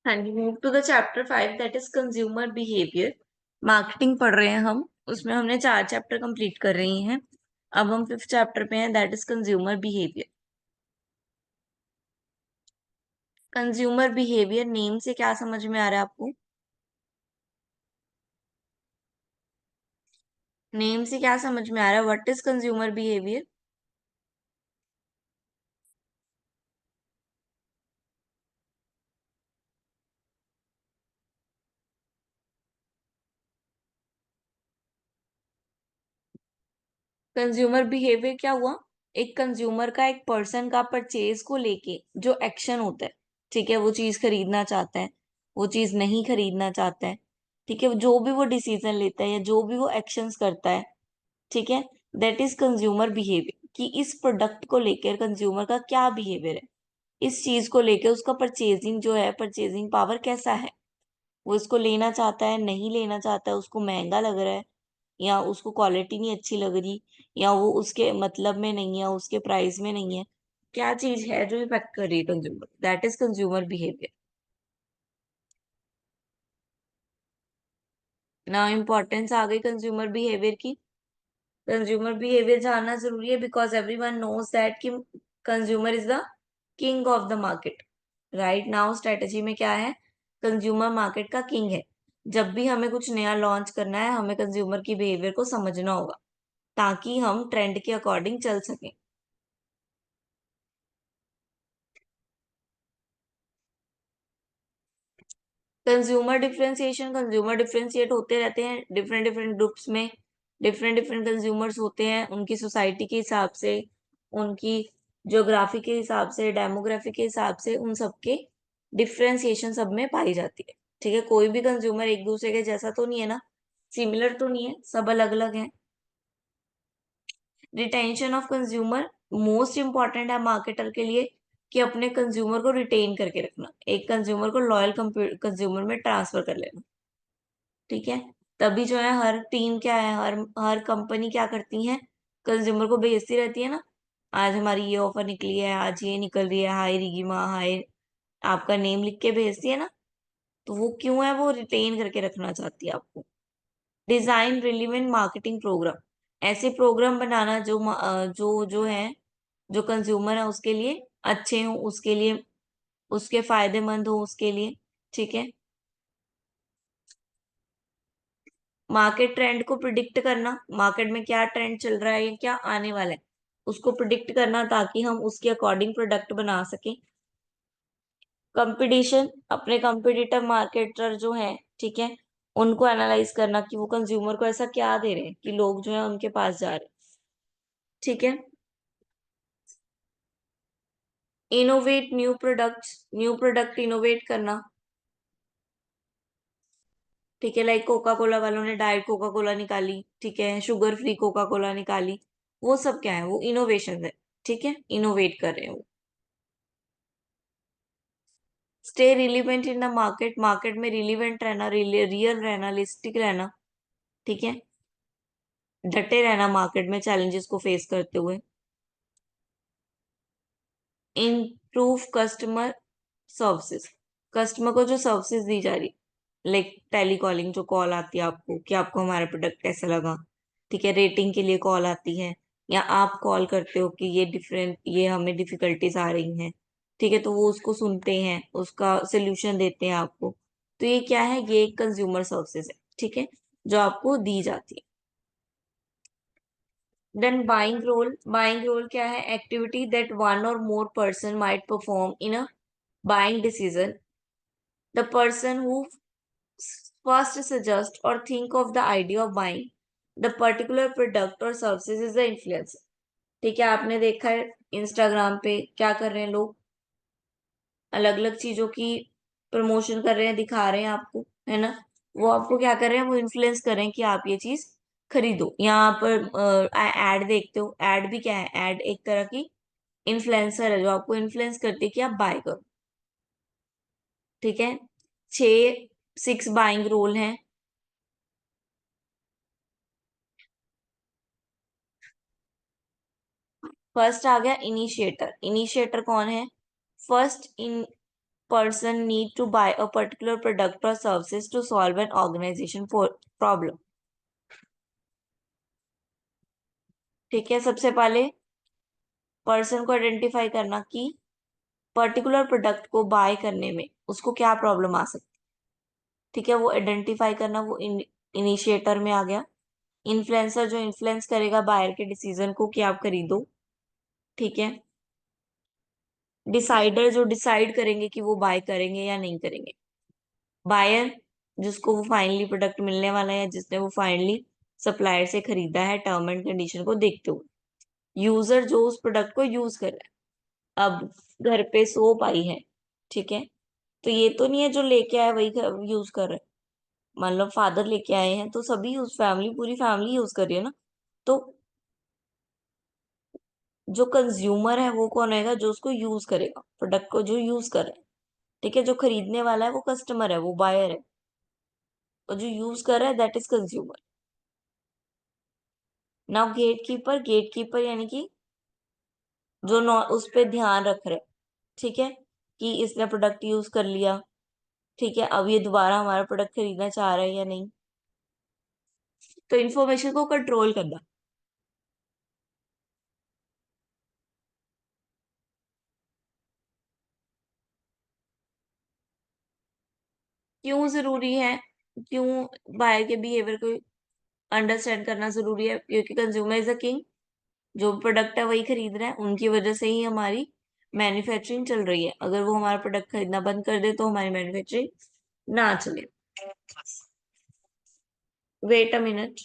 हाँ जी, move to the chapter 5 that is consumer behaviour. Marketing पढ़ रहे हैं हम, उसमें हमने 4 चैप्टर कंप्लीट कर रही हैं। अब हम 5th चैप्टर पे हैं, that is consumer behaviour. Consumer behaviour name से क्या समझ में आ रहा है आपको? नेम से क्या समझ में आ रहा है? What is consumer behaviour? Consumer behaviour क्या हुआ? एक कंज्यूमर का, एक पर्सन का परचेज को लेके जो एक्शन होता है, ठीक है, वो चीज खरीदना चाहता है, वो चीज नहीं खरीदना चाहता है, ठीक है, जो भी वो डिसीजन लेता है या जो भी वो एक्शंस करता है, ठीक है, दैट इज कंज्यूमर बिहेवियर। कि इस प्रोडक्ट को लेकर कंज्यूमर का क्या बिहेवियर है, इस चीज को लेकर उसका परचेजिंग जो है, परचेजिंग पावर कैसा है, वो इसको लेना चाहता है, नहीं लेना चाहता है, उसको महंगा लग रहा है, या उसको क्वालिटी नहीं अच्छी लग रही, या वो उसके मतलब में नहीं है, उसके प्राइस में नहीं है। क्या चीज है जो इफेक्ट कर रही है consumer? That is consumer behaviour. ना इम्पोर्टेंस आ गई कंज्यूमर बिहेवियर की। कंज्यूमर बिहेवियर जानना जरूरी है बिकॉज एवरीवन नोज दैट कि consumer is the king of the market. Right now strategy में क्या है? कंज्यूमर मार्केट का किंग है। जब भी हमें कुछ नया लॉन्च करना है, हमें कंज्यूमर की बिहेवियर को समझना होगा ताकि हम ट्रेंड के अकॉर्डिंग चल सकें। कंज्यूमर डिफ्रेंशिएट होते रहते हैं डिफरेंट डिफरेंट ग्रुप्स में। डिफरेंट डिफरेंट कंज्यूमर्स होते हैं, उनकी सोसाइटी के हिसाब से, उनकी ज्योग्राफी के हिसाब से, डेमोग्राफी के हिसाब से, उन सबके डिफ्रेंसिएशन सब में पाई जाती है। ठीक है, कोई भी कंज्यूमर एक दूसरे के जैसा तो नहीं है ना, सिमिलर तो नहीं है, सब अलग अलग है। Retention of consumer most important है मार्केटर के लिए, कि अपने कंज्यूमर को रिटेन करके रखना, एक कंज्यूमर को लॉयल कंज्यूमर में ट्रांसफर कर लेना। ठीक है, तभी जो है हर टीम क्या है, हर हर कंपनी क्या करती है, कंज्यूमर को भेजती रहती है ना, आज हमारी ये ऑफर निकली है, आज ये निकल रही है, हाय रिगिमा हाय, आपका नेम लिख के भेजती है ना। तो वो क्यों है? वो रिटेन करके रखना चाहती है आपको। डिजाइन रिलीवेंट मार्केटिंग प्रोग्राम, ऐसे प्रोग्राम बनाना जो है, जो कंज्यूमर है उसके लिए अच्छे हो, उसके लिए, उसके फायदेमंद हो उसके लिए। ठीक है, मार्केट ट्रेंड को प्रिडिक्ट करना, मार्केट में क्या ट्रेंड चल रहा है या क्या आने वाला है, उसको प्रिडिक्ट करना ताकि हम उसके अकॉर्डिंग प्रोडक्ट बना सकें। कंपटीशन, अपने कंपटीटर मार्केटर जो है, ठीक है, उनको एनालाइज करना कि वो कंज्यूमर को ऐसा क्या दे रहे हैं कि लोग जो है उनके पास जा रहे हैं। ठीक है, innovate new products, new product innovate करना। ठीक है, लाइक कोका कोला वालों ने डाइट कोका कोला निकाली, ठीक है, शुगर फ्री कोका कोला निकाली, वो सब क्या है? वो इनोवेशन है। ठीक है, इनोवेट कर रहे हैं वो। Stay relevant in the market, market में रिलीवेंट रहना, रियल रहना, लिस्टिक रहना। ठीक है, डटे रहना मार्केट में चैलेंजेस को फेस करते हुए। इम्प्रूव कस्टमर सर्विसेज, कस्टमर को जो सर्विसेज दी जा रही, लाइक टेली कॉलिंग, जो कॉल आती है आपको कि आपको हमारा प्रोडक्ट कैसा लगा, ठीक है, रेटिंग के लिए कॉल आती है, या आप कॉल करते हो कि ये हमें डिफिकल्टीज आ रही हैं, ठीक है, तो वो उसको सुनते हैं, उसका सोल्यूशन देते हैं आपको। तो ये क्या है? ये एक कंज्यूमर सर्विसेज है, ठीक है, जो आपको दी जाती है। देन बाइंग रोल क्या है? एक्टिविटी दैट वन और more person might perform in a buying decision. The person who first suggest or think of the idea of buying the particular product or services is the influencer. ठीक है, आपने देखा है Instagram पे क्या कर रहे हैं लोग, अलग अलग चीजों की प्रमोशन कर रहे हैं, दिखा रहे हैं आपको, है ना। वो आपको क्या कर रहे हैं? वो इन्फ्लुएंस कर रहे हैं कि आप ये चीज खरीदो। यहाँ पर एड देखते हो, एड भी क्या है? एड एक तरह की इन्फ्लुएंसर है जो आपको इन्फ्लुएंस करती है कि आप बाय करो। ठीक है, 6 बाइंग रोल हैं। फर्स्ट आ गया इनिशिएटर। इनिशिएटर कौन है? First in person need to buy a particular product or services to solve an organization problem. ठीक है, सबसे पहले पर्सन को आइडेंटिफाई करना कि पर्टिकुलर प्रोडक्ट को बाय करने में उसको क्या प्रॉब्लम आ सकती है। ठीक है, वो आइडेंटिफाई करना, वो इनिशिएटर में आ गया। इन्फ्लुएंसर जो इन्फ्लुएंस करेगा बायर के डिसीजन को कि आप खरीदो। ठीक है, डिसाइडर जो डिसाइड करेंगे कि वो बाय करेंगे या नहीं करेंगे। बायर जिसको वो फाइनली प्रोडक्ट मिलने वाला है या जिसने वो फाइनली सप्लायर से खरीदा है टर्म एंड कंडीशन को देखते हुए। यूजर जो उस प्रोडक्ट को यूज कर रहा है। अब घर पे सोप आई है, ठीक है, तो ये तो नहीं है जो लेके आया वही यूज कर रहा है। मान लो फादर लेके आए हैं तो सभी उस फैमिली, पूरी फैमिली यूज कर रही है ना। तो जो कंज्यूमर है वो कौन रहेगा, जो उसको यूज करेगा, प्रोडक्ट को जो यूज कर रहा है। ठीक है, जो खरीदने वाला है वो कस्टमर है, वो बायर है, और जो यूज कर रहा है that is consumer. Now get keeper यानी कि जो उस पे ध्यान रख रहे, ठीक है, कि इसने प्रोडक्ट यूज कर लिया, ठीक है, अब ये दोबारा हमारा प्रोडक्ट खरीदना चाह रहा है या नहीं। तो इन्फॉर्मेशन को कंट्रोल करना। क्यों जरूरी है, क्यों बायर के बिहेवियर को अंडरस्टैंड करना जरूरी है? क्योंकि कंज्यूमर इज अ किंग। जो प्रोडक्ट है वही खरीद रहा है, उनकी वजह से ही हमारी मैन्युफैक्चरिंग चल रही है। अगर वो हमारा प्रोडक्ट खरीदना बंद कर दे तो हमारी मैन्युफैक्चरिंग ना चले। Wait a minute.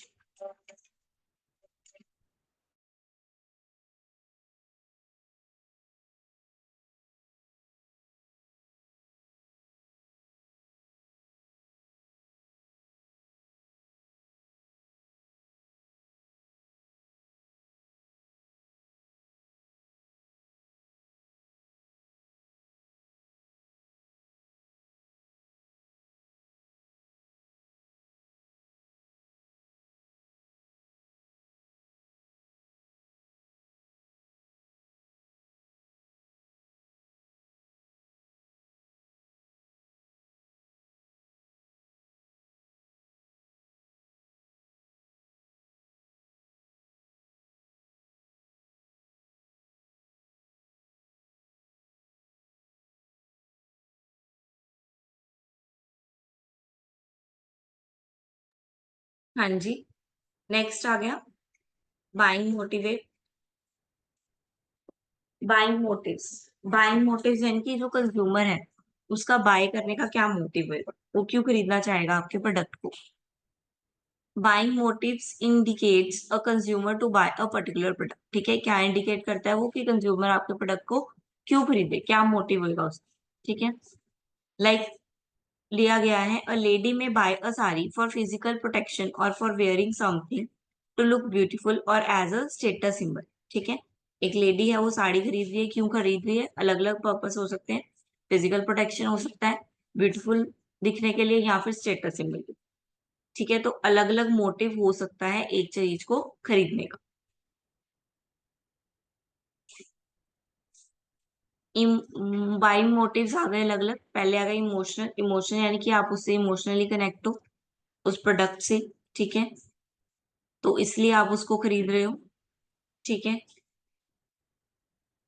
हाँ जी, नेक्स्ट आ गया बाइंग मोटिवेट। बाइंग मोटिव्स यानी कि जो कंज्यूमर है उसका बाय करने का क्या मोटिव है, वो क्यों खरीदना चाहेगा आपके प्रोडक्ट को। Buying motives indicates a consumer to buy a particular product. ठीक है, क्या इंडिकेट करता है वो कि कंज्यूमर आपके प्रोडक्ट को क्यों खरीदे, क्या मोटिव होगा उसका। ठीक है, लाइक लिया गया है a lady may buy a sari for physical protection और for wearing something to look beautiful और एज अ स्टेटस सिंबल। ठीक है, एक लेडी है वो साड़ी खरीद रही है, क्यों खरीद रही है, अलग अलग पर्पस हो सकते हैं। फिजिकल प्रोटेक्शन हो सकता है, ब्यूटीफुल दिखने के लिए, या फिर स्टेटस सिंबल। ठीक है, तो अलग अलग मोटिव हो सकता है एक चीज को खरीदने का। बाइंग मोटिव्स आ गए अलग अलग। पहले आ गए इमोशनल। इमोशनल यानी कि आप उससे इमोशनली कनेक्ट हो उस प्रोडक्ट से। ठीक है, तो इसलिए आप उसको खरीद रहे हो। ठीक है,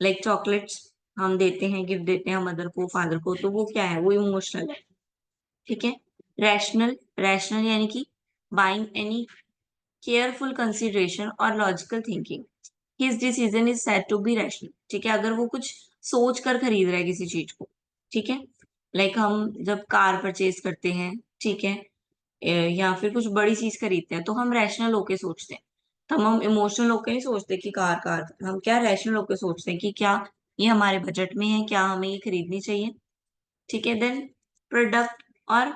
लाइक चॉकलेट्स हम देते हैं, गिफ्ट देते हैं मदर को, फादर को, तो वो क्या है, वो इमोशनल है। ठीक है, रैशनल। रैशनल यानी कि बाइंग एनी केयरफुल कंसिडरेशन और logical thinking, his decision is said to be rational. ठीक है, अगर वो कुछ सोच कर खरीद रहा है किसी चीज को। ठीक है, लाइक हम जब कार परचेज करते हैं, ठीक है, या फिर कुछ बड़ी चीज खरीदते हैं तो हम रैशनल होके सोचते हैं। तो हम इमोशनल होके नहीं सोचते कि कार कार, हम क्या रैशनल होके सोचते हैं कि क्या ये हमारे बजट में है, क्या हमें ये खरीदनी चाहिए। ठीक है, देन प्रोडक्ट और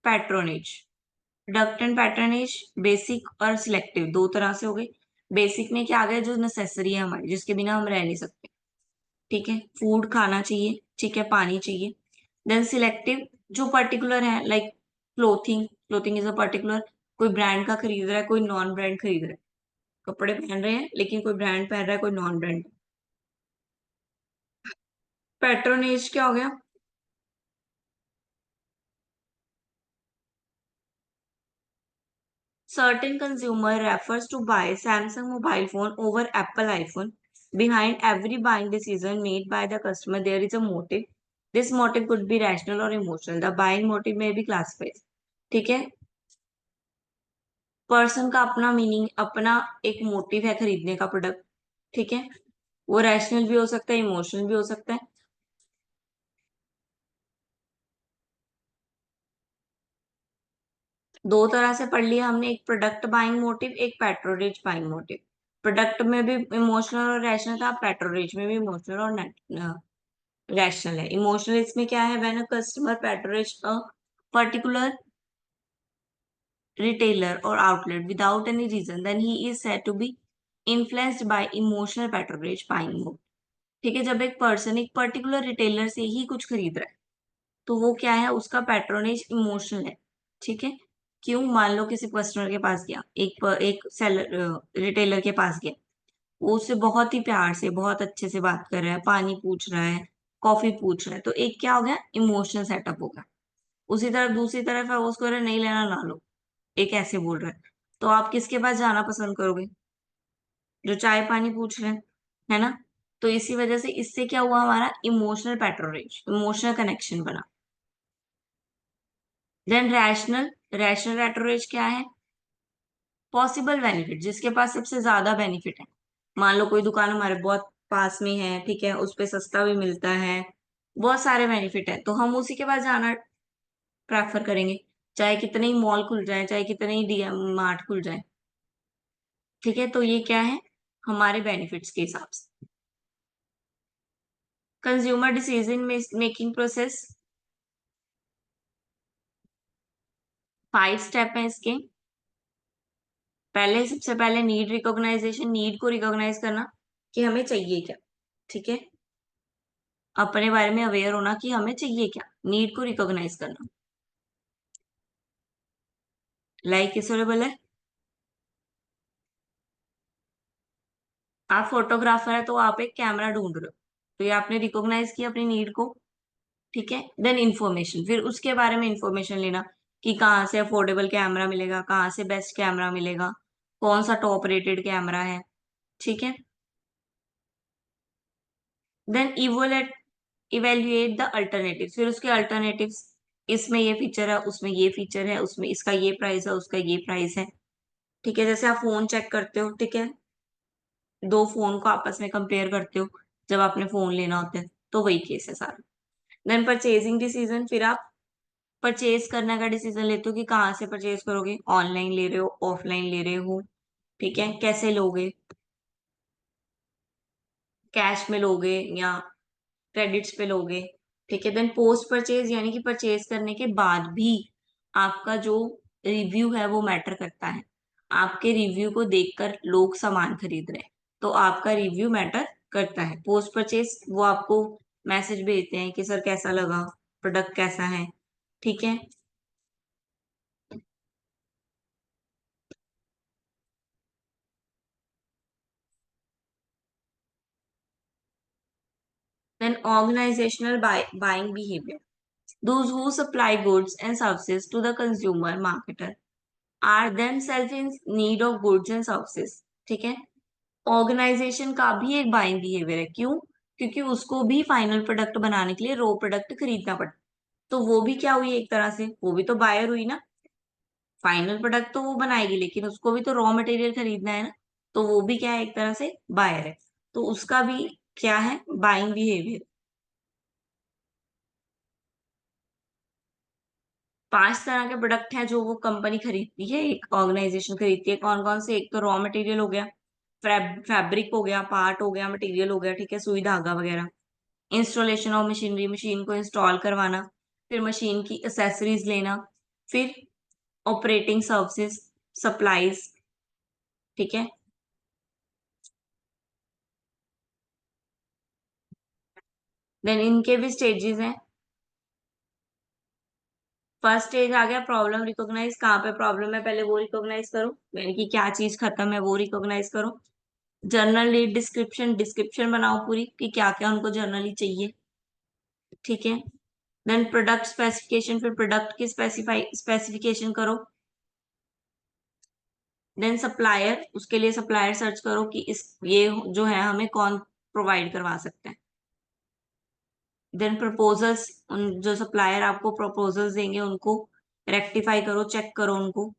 patronage. Product and patronage basic और सिलेक्टिव दो तरह से हो गए। बेसिक में क्या आ गया, जो नेसेसरी है हमारी, जिसके बिना हम रह नहीं सकते। ठीक है, फूड खाना चाहिए, ठीक है, पानी चाहिए। देन सिलेक्टिव जो पर्टिकुलर है, like clothing. Clothing is a particular, कोई ब्रांड का खरीद रहा है, कोई नॉन ब्रांड खरीद रहा है। कपड़े पहन रहे हैं लेकिन कोई ब्रांड पहन रहा है, कोई नॉन ब्रांड। पैट्रोनेज क्या हो गया? Certain consumer refers to buy Samsung mobile phone over Apple iPhone. Behind every buying decision made by the customer, there is a motive. This motive could be rational or emotional. The buying motive may be classified. ठीक है, person का अपना meaning, अपना एक motive है खरीदने का product. ठीक है, वो रैशनल भी हो सकता है, इमोशनल भी हो सकता है। दो तरह से पढ़ लिया हमने, एक प्रोडक्ट बाइंग मोटिव, एक पेट्रोरेज बाइंग मोटिव। प्रोडक्ट में भी इमोशनल और रैशनल था, पेट्रोरेज में भी इमोशनल और रैशनल है। इमोशनल इसमें क्या है, when a customer patronage a particular retailer or outlet without any reason, then he is said to be influenced by emotional patronage buying mode। ठीक है, जब एक पर्सन एक पर्टिकुलर रिटेलर से ही कुछ खरीद रहा है तो वो क्या है, उसका पैट्रोनेज इमोशनल है। ठीक है, क्यों? मान लो किसी कस्टमर के पास गया, एक सेलर रिटेलर के पास गया, वो उससे बहुत ही प्यार से बहुत अच्छे से बात कर रहा है, पानी पूछ रहा है, कॉफी पूछ रहा है, तो एक क्या हो गया, इमोशनल सेटअप हो गया। उसी तरफ दूसरी तरफ है, वो उसको अरे नहीं लेना ना लो, एक ऐसे बोल रहा है, तो आप किसके पास जाना पसंद करोगे? जो चाय पानी पूछ रहे हैं, है ना? तो इसी वजह से इससे क्या हुआ, हमारा इमोशनल पैट्रोनेज, इमोशनल कनेक्शन बना। देन रैशनल, रैशनल पैट्रोनेज क्या है? पॉसिबल बेनिफिट, जिसके पास सबसे ज्यादा बेनिफिट है। मान लो कोई दुकान हमारे बहुत पास में है, ठीक है, उस पे सस्ता भी मिलता है, बहुत सारे बेनिफिट है, तो हम उसी के पास जाना प्रेफर करेंगे, चाहे कितने ही मॉल खुल जाए, चाहे कितने ही डीएम मार्ट खुल जाए। ठीक है, तो ये क्या है, हमारे बेनिफिट्स के हिसाब से। Consumer decision making process, 5 step है इसके। पहले, सबसे पहले नीड रिकॉग्नाइजेशन, नीड को रिकॉग्नाइज करना कि हमें चाहिए क्या। ठीक है, अपने बारे में अवेयर होना कि हमें चाहिए क्या, नीड को रिकॉग्नाइज करना। लाइक किस बोला है, आप फोटोग्राफर है तो आप एक कैमरा ढूंढ रहे हो, तो ये आपने रिकॉग्नाइज किया अपनी नीड को। ठीक है, देन इंफॉर्मेशन, फिर उसके बारे में इंफॉर्मेशन लेना कि कहाँ से अफोर्डेबल कैमरा मिलेगा, कहाँ से बेस्ट कैमरा मिलेगा, कौन सा टॉप रेटेड कैमरा है। ठीक है, देन इवेल्युएट द अल्टरनेटिव, फिर उसके अल्टरनेटिव्स, इसमें ये फीचर है, उसमें ये फीचर है, उसमें इसका ये प्राइस है, उसका ये प्राइस है। ठीक है, जैसे आप फोन चेक करते हो, ठीक है, दो फोन को आपस में कंपेयर करते हो जब आपने फोन लेना होता है, तो वही केस है सारा। देन परचेजिंग डिसीजन, फिर आप परचेज करने का डिसीजन लेते हो कि कहाँ से परचेज करोगे, ऑनलाइन ले रहे हो, ऑफलाइन ले रहे हो, ठीक है, कैसे लोगे, कैश में लोगे या क्रेडिट्स पे लोगे। ठीक है, देन पोस्ट परचेज, यानी कि परचेज करने के बाद भी आपका जो रिव्यू है वो मैटर करता है। आपके रिव्यू को देखकर लोग सामान खरीद रहे हैं, तो आपका रिव्यू मैटर करता है। पोस्ट परचेज वो आपको मैसेज भेजते हैं कि सर कैसा लगा, प्रोडक्ट कैसा है। ठीक है, then organisational buying behaviour, those who supply goods and services to the consumer marketer are themselves in need of goods and services। ठीक है, ऑर्गेनाइजेशन का भी एक बाइंग बिहेवियर है, क्यों? क्योंकि उसको भी फाइनल प्रोडक्ट बनाने के लिए रॉ प्रोडक्ट खरीदना पड़ता, तो वो भी क्या हुई, एक तरह से वो भी तो बायर हुई ना। फाइनल प्रोडक्ट तो वो बनाएगी, लेकिन उसको भी तो रॉ मटेरियल खरीदना है ना, तो वो भी क्या है, एक तरह से बायर है, तो उसका भी क्या है, बाइंग बिहेवियर। 5 तरह के प्रोडक्ट हैं जो वो कंपनी खरीदती है, एक ऑर्गेनाइजेशन खरीदती है, कौन कौन से? एक तो रॉ मटेरियल हो गया, फैब्रिक हो गया, पार्ट हो गया, मटेरियल हो गया, ठीक है, सुई धागा वगैरह। इंस्टॉलेशन ऑफ मशीनरी, मशीन को इंस्टॉल करवाना, फिर मशीन की एसेसरीज लेना, फिर ऑपरेटिंग सर्विसेज, सप्लाईज। ठीक है, देन इनके भी स्टेजेस हैं। फर्स्ट स्टेज आ गया प्रॉब्लम रिकॉग्नाइज, कहाँ पे प्रॉब्लम है पहले वो रिकॉग्नाइज करो, यानी कि क्या चीज खत्म है वो रिकॉग्नाइज करो। जर्नल नीड डिस्क्रिप्शन, डिस्क्रिप्शन बनाओ पूरी कि क्या क्या उनको जर्नली चाहिए। ठीक है। देन प्रोडक्ट स्पेसिफिकेशन, फिर प्रोडक्ट की स्पेसिफिकेशन करो। देन सप्लायर, उसके लिए सप्लायर सर्च करो कि इस ये जो है हमें कौन प्रोवाइड करवा सकते हैं। देन प्रपोजल्स, उन जो सप्लायर आपको प्रपोजल्स देंगे उनको रेक्टिफाई करो, चेक करो उनको।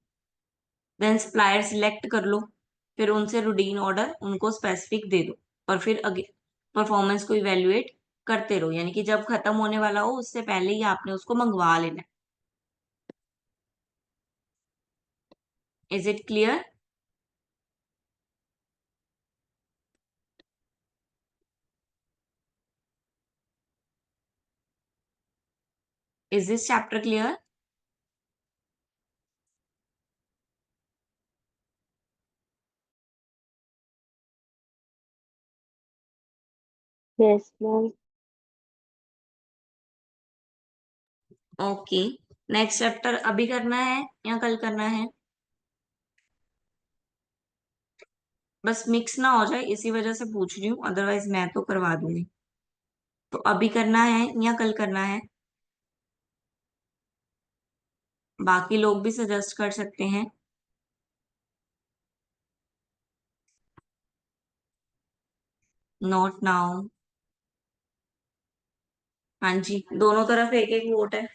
देन सप्लायर सिलेक्ट कर लो, फिर उनसे रूटीन ऑर्डर उनको स्पेसिफिक दे दो, और फिर परफॉर्मेंस को इवेल्युएट करते रहो, यानी कि जब खत्म होने वाला हो उससे पहले ही आपने उसको मंगवा लेना है। Is it clear? Is this chapter clear? Yes, ma'am. Okay. Next chapter अभी करना है या कल करना है? बस मिक्स ना हो जाए इसी वजह से पूछ रही हूँ, अदरवाइज मैं तो करवा दूंगी। तो अभी करना है या कल करना है? बाकी लोग भी सजेस्ट कर सकते हैं। Not now. हाँ जी, दोनों तरफ एक एक वोट है।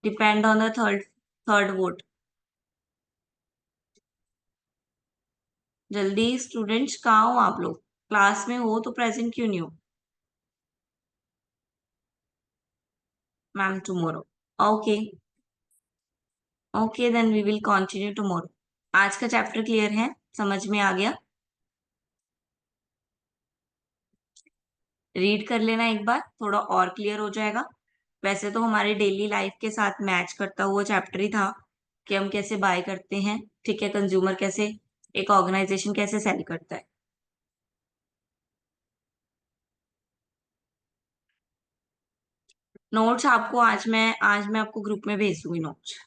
Depend on the third third vote. जल्दी स्टूडेंट्स, कहाँ हो आप लोग? क्लास में हो तो प्रेजेंट क्यों नहीं हो? Ma'am tomorrow. Okay. Okay, then we will continue tomorrow. आज का चैप्टर क्लियर है? समझ में आ गया? रीड कर लेना एक बार, थोड़ा और क्लियर हो जाएगा। वैसे तो हमारे डेली लाइफ के साथ मैच करता हुआ चैप्टर ही था कि हम कैसे बाय करते हैं, ठीक है, कंज्यूमर कैसे, एक ऑर्गेनाइजेशन कैसे सेल करता है। नोट्स आपको आज मैं आपको ग्रुप में भेज दूंगी नोट्स।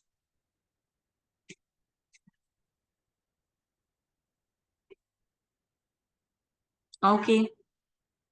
ओके।